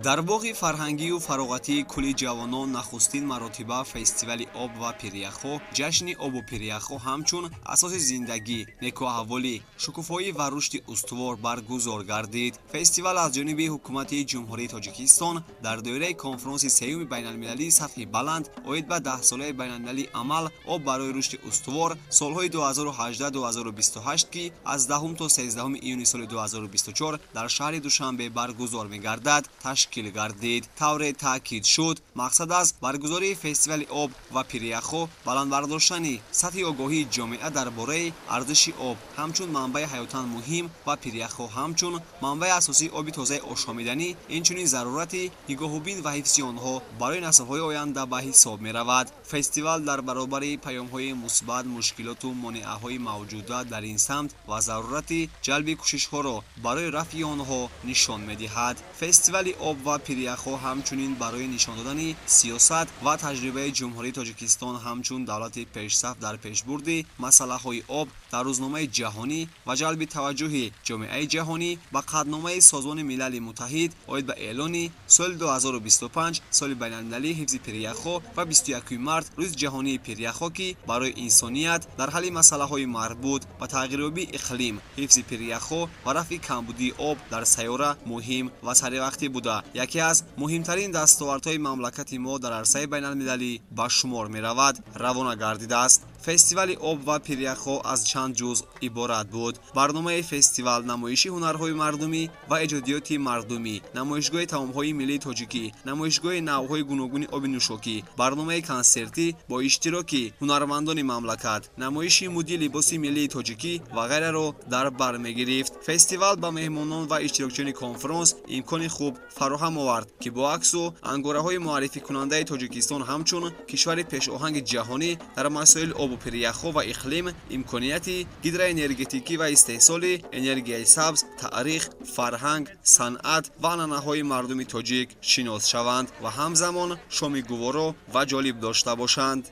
дар боғи фарҳангию фароғатии кӯли ҷавонон нахустин маротиба фестивали об ва пиряхҳо ҷашни обу пиряхҳо ҳамчун асоси зиндагӣ, некуаҳволӣ, шукуфоӣ ва рушди устувор баргузор гардид. Фестивал аз ҷониби ҳукумати ҷумҳурии Тоҷикистон дар доираи конфронси сеюми байналмилалии сатҳи баланд оид ба 10-солаи байналмилалии амал об барои рушди устувор солҳои 2018-2028 ки аз 10 то 13 июни соли 2024 дар шаҳри Душанбе баргузор мегардад ташкил гардид. тавре таъкид шуд, мақсад аз баргузории фестивали об ва пиряхҳо баландбардоштани сатҳи огоҳии ҷомеа дар бораи арзиши об ҳамчун манбаи ҳаётан муҳим ва пиряхҳо ҳамчун манбаи асосии оби тозаи ошомиданӣ инчунин зарурати нигоҳубин ва ҳифзи онҳо барои наслҳои оянда ба ҳисоб меравад. Фестивал дар баробари паёмҳои мусбат, мушкилоту монеаҳои мавҷуда дар ин самт ва зарурати ҷалби кӯшишҳоро барои рафъи онҳо нишон медиҳад. Фестивали об ва пиряхҳо ҳамчунин барои нишон додани сиёсат ва таҷрибаи ҷумҳурии Тоҷикистон ҳамчун давлати пешсаф дар пешбурди масъалаҳои об дар рӯзномаи ҷаҳонӣ ва ҷалби таваҷҷӯҳи ҷомеаи ҷаҳонӣ ба қадномаи Созмони Милали Муттаҳид оид ба эълони соли 2025 соли байналмилалии ҳифзи пиряхҳо ва 21 март рӯзи ҷаҳонии пиряхҳо ки барои инсоният дар ҳалли масъалаҳои марбут ба тағйирёбии иқлим, ҳифзи пиряхҳо ва рафъи камбудии об дар сайёра муҳим ва саривақтӣ буда яке аз муҳимтарин дастовардҳои мамлакати мо дар арсаи байналмилалӣ ба шумор меравад, равона гардидааст. Фестивали об ва пиряхҳо аз чанд ҷузъ иборат буд. Барномаи фестивал намоиши ҳунарҳои мардумӣ ва эҷодиёти мардумӣ, намоишгоҳи таомҳои миллии тоҷикӣ, намоишгоҳи навъҳои гуногуни оби нӯшокӣ, барномаи консертӣ бо иштироки ҳунармандони мамлакат, намоиши мӯди либоси миллии тоҷикӣ ва ғайраро дар бар мегирифт. Фестивал ба меҳмонон ва иштирокчиёни конфронс имкони хуб фароҳам овард ки бо аксу ангораҳои муаррификунандаи Тоҷикистон ҳамчун кишвари пешоҳанги ҷаҳонӣ дар масоили обу пиряхҳо ва иқлим имконияти гидроэнергетикӣ ва истеҳсоли энергияи сабз, таърих, фарҳанг, санъат ва анъанаҳои мардуми тоҷик шинос шаванд ва ҳамзамон шоми гуворо ва ҷолиб дошта бошанд.